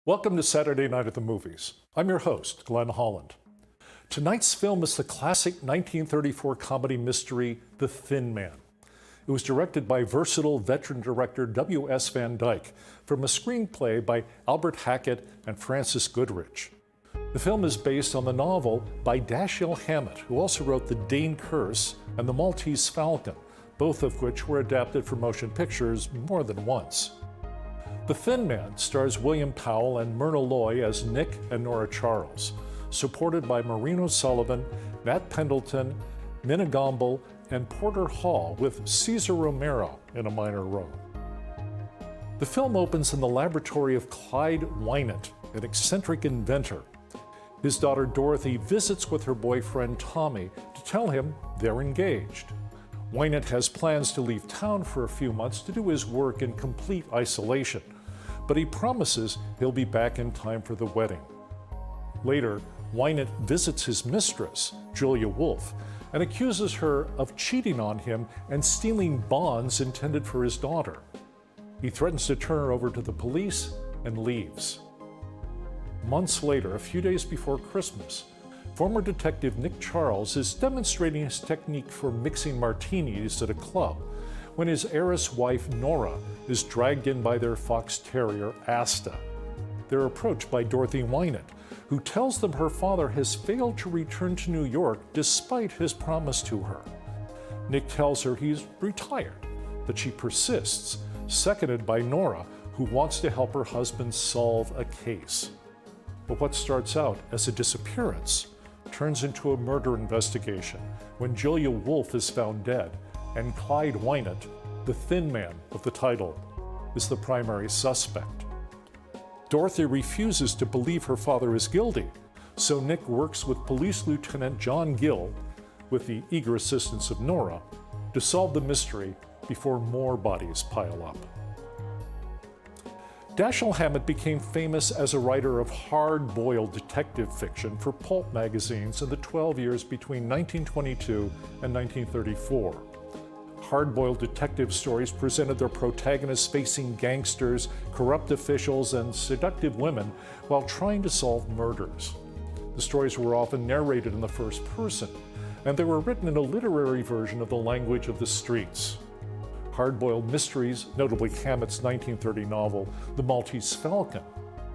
Welcome to Saturday Night at the Movies. I'm your host, Glenn Holland. Tonight's film is the classic 1934 comedy mystery, The Thin Man. It was directed by versatile veteran director W.S. Van Dyke from a screenplay by Albert Hackett and Francis Goodrich. The film is based on the novel by Dashiell Hammett, who also wrote The Dane Curse and The Maltese Falcon, both of which were adapted for motion pictures more than once. The Thin Man stars William Powell and Myrna Loy as Nick and Nora Charles, supported by Maureen O'Sullivan, Nat Pendleton, Minna Gomble, and Porter Hall, with Cesar Romero in a minor role. The film opens in the laboratory of Clyde Wynant, an eccentric inventor. His daughter Dorothy visits with her boyfriend Tommy to tell him they're engaged. Wynant has plans to leave town for a few months to do his work in complete isolation, but he promises he'll be back in time for the wedding. Later, Wynant visits his mistress, Julia Wolfe, and accuses her of cheating on him and stealing bonds intended for his daughter. He threatens to turn her over to the police and leaves. Months later, a few days before Christmas, former detective Nick Charles is demonstrating his technique for mixing martinis at a club when his heiress wife Nora is dragged in by their fox terrier Asta. They're approached by Dorothy Wynant, who tells them her father has failed to return to New York despite his promise to her. Nick tells her he's retired, but she persists, seconded by Nora, who wants to help her husband solve a case. But what starts out as a disappearance turns into a murder investigation when Julia Wolfe is found dead and Clyde Wynant, the Thin Man of the title, is the primary suspect. Dorothy refuses to believe her father is guilty, so Nick works with Police Lieutenant John Gill, with the eager assistance of Nora, to solve the mystery before more bodies pile up. Dashiell Hammett became famous as a writer of hard-boiled detective fiction for pulp magazines in the 12 years between 1922 and 1934. Hard-boiled detective stories presented their protagonists facing gangsters, corrupt officials, and seductive women while trying to solve murders. The stories were often narrated in the first person, and they were written in a literary version of the language of the streets. Hard-boiled mysteries, notably Hammett's 1930 novel, The Maltese Falcon,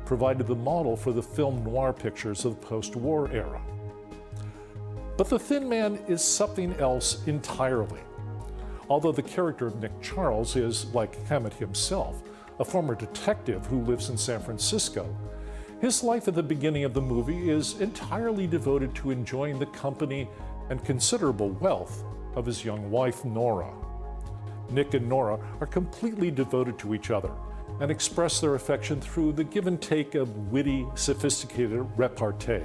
provided the model for the film noir pictures of the post-war era. But The Thin Man is something else entirely. Although the character of Nick Charles is, like Hammett himself, a former detective who lives in San Francisco, his life at the beginning of the movie is entirely devoted to enjoying the company and considerable wealth of his young wife, Nora. Nick and Nora are completely devoted to each other and express their affection through the give and take of witty, sophisticated repartee.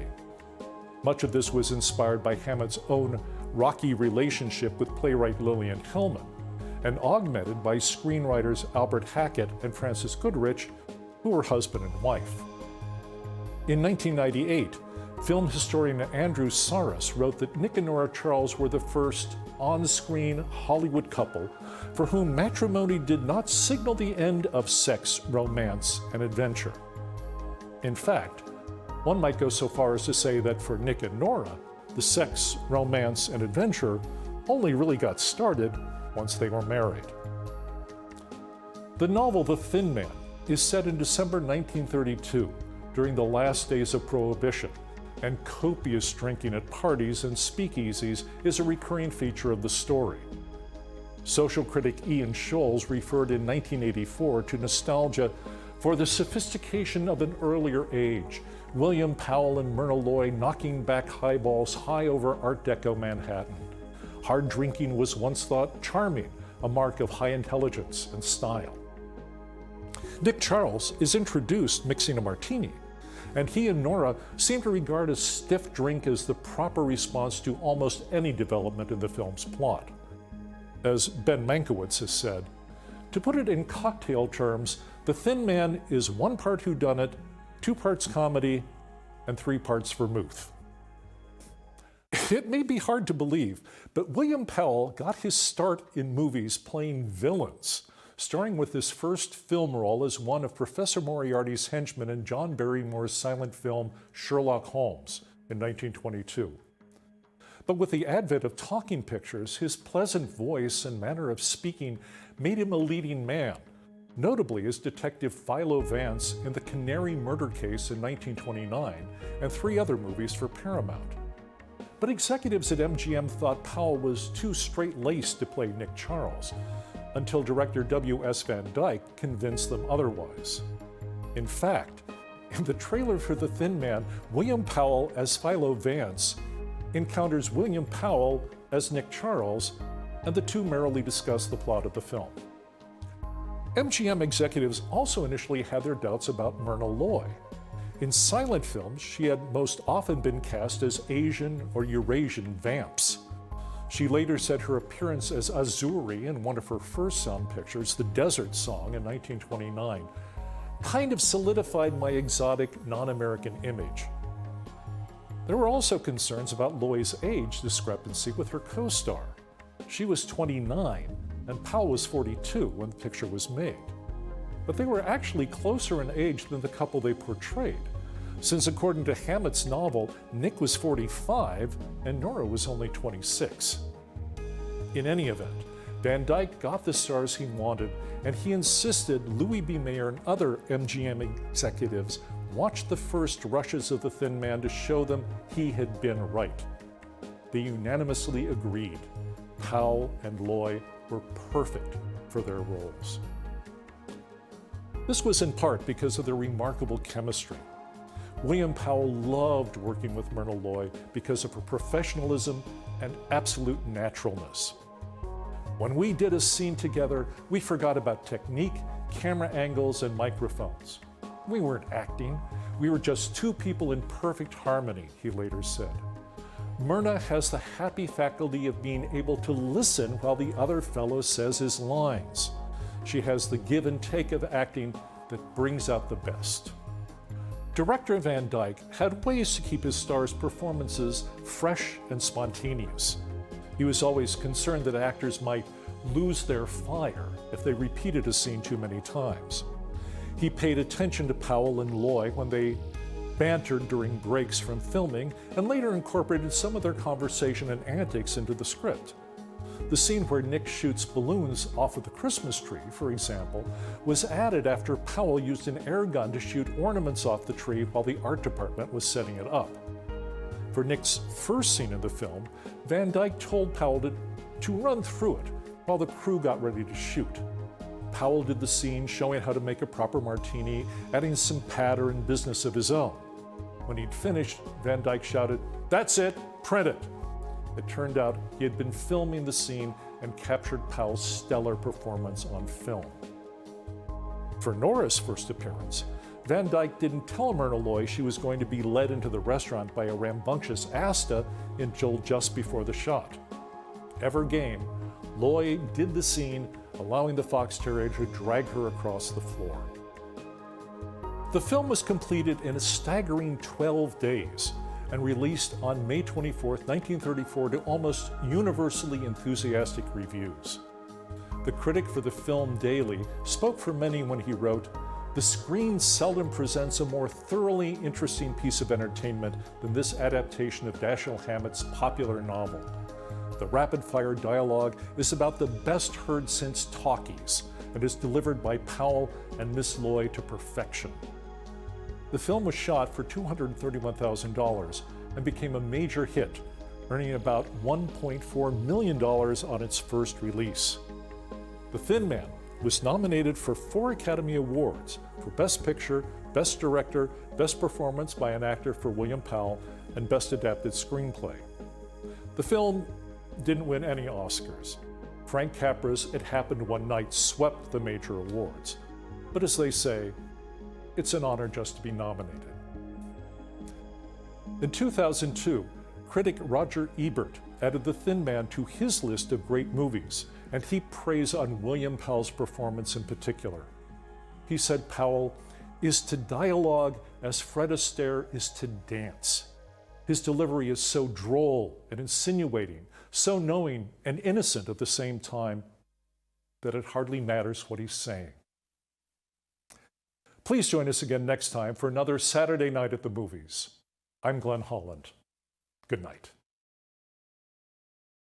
Much of this was inspired by Hammett's own rocky relationship with playwright Lillian Hellman, and augmented by screenwriters Albert Hackett and Francis Goodrich, who were husband and wife. In 1998, film historian Andrew Saras wrote that Nick and Nora Charles were the first on-screen Hollywood couple for whom matrimony did not signal the end of sex, romance, and adventure. In fact, one might go so far as to say that for Nick and Nora, the sex, romance, and adventure only really got started once they were married. The novel The Thin Man is set in December 1932, during the last days of Prohibition, and copious drinking at parties and speakeasies is a recurring feature of the story. Social critic Ian Scholes referred in 1984 to nostalgia for the sophistication of an earlier age, William Powell and Myrna Loy knocking back highballs high over Art Deco Manhattan. Hard drinking was once thought charming, a mark of high intelligence and style. Nick Charles is introduced mixing a martini, and he and Nora seem to regard a stiff drink as the proper response to almost any development in the film's plot. As Ben Mankiewicz has said, to put it in cocktail terms, The Thin Man is 1 part whodunit, 2 parts comedy, and 3 parts vermouth. It may be hard to believe, but William Powell got his start in movies playing villains, starring with his first film role as one of Professor Moriarty's henchmen in John Barrymore's silent film Sherlock Holmes in 1922. But with the advent of talking pictures, his pleasant voice and manner of speaking made him a leading man, notably as Detective Philo Vance in The Canary Murder Case in 1929 and 3 other movies for Paramount. But executives at MGM thought Powell was too straight-laced to play Nick Charles, until director W.S. Van Dyke convinced them otherwise. In fact, in the trailer for The Thin Man, William Powell as Philo Vance encounters William Powell as Nick Charles, and the two merrily discuss the plot of the film. MGM executives also initially had their doubts about Myrna Loy. In silent films, she had most often been cast as Asian or Eurasian vamps. She later said her appearance as Azuri in one of her first sound pictures, The Desert Song in 1929, kind of solidified my exotic, non-American image. There were also concerns about Loy's age discrepancy with her co-star. She was 29 and Powell was 42 when the picture was made. But they were actually closer in age than the couple they portrayed, since according to Hammett's novel, Nick was 45 and Nora was only 26. In any event, Van Dyke got the stars he wanted, and he insisted Louis B. Mayer and other MGM executives watch the first rushes of The Thin Man to show them he had been right. They unanimously agreed. Powell and Loy were perfect for their roles. This was in part because of their remarkable chemistry. William Powell loved working with Myrna Loy because of her professionalism and absolute naturalness. When we did a scene together, we forgot about technique, camera angles, and microphones. We weren't acting. We were just two people in perfect harmony, he later said. Myrna has the happy faculty of being able to listen while the other fellow says his lines. She has the give and take of acting that brings out the best. Director Van Dyke had ways to keep his stars' performances fresh and spontaneous. He was always concerned that actors might lose their fire if they repeated a scene too many times. He paid attention to Powell and Loy when they bantered during breaks from filming, and later incorporated some of their conversation and antics into the script. The scene where Nick shoots balloons off of the Christmas tree, for example, was added after Powell used an air gun to shoot ornaments off the tree while the art department was setting it up. For Nick's first scene in the film, Van Dyke told Powell to run through it while the crew got ready to shoot. Powell did the scene, showing how to make a proper martini, adding some patter and business of his own. When he'd finished, Van Dyke shouted, "That's it, print it." It turned out he had been filming the scene and captured Powell's stellar performance on film. For Nora's first appearance, Van Dyke didn't tell Myrna Loy she was going to be led into the restaurant by a rambunctious Asta until just before the shot. Ever game, Loy did the scene, allowing the fox terrier to drag her across the floor. The film was completed in a staggering 12 days and released on May 24, 1934 to almost universally enthusiastic reviews. The critic for the Film Daily spoke for many when he wrote, "The screen seldom presents a more thoroughly interesting piece of entertainment than this adaptation of Dashiell Hammett's popular novel. The rapid-fire dialogue is about the best heard since talkies and is delivered by Powell and Miss Loy to perfection." The film was shot for $231,000 and became a major hit, earning about $1.4 million on its first release. The Thin Man was nominated for 4 Academy Awards for Best Picture, Best Director, Best Performance by an Actor for William Powell, and Best Adapted Screenplay. The film didn't win any Oscars. Frank Capra's It Happened One Night swept the major awards. But as they say, it's an honor just to be nominated. In 2002, critic Roger Ebert added The Thin Man to his list of great movies, and he praised on William Powell's performance in particular. He said Powell is to dialogue as Fred Astaire is to dance. His delivery is so droll and insinuating, so knowing and innocent at the same time. that it hardly matters what he's saying. Please join us again next time for another Saturday Night at the Movies. I'm Glenn Holland. Good night.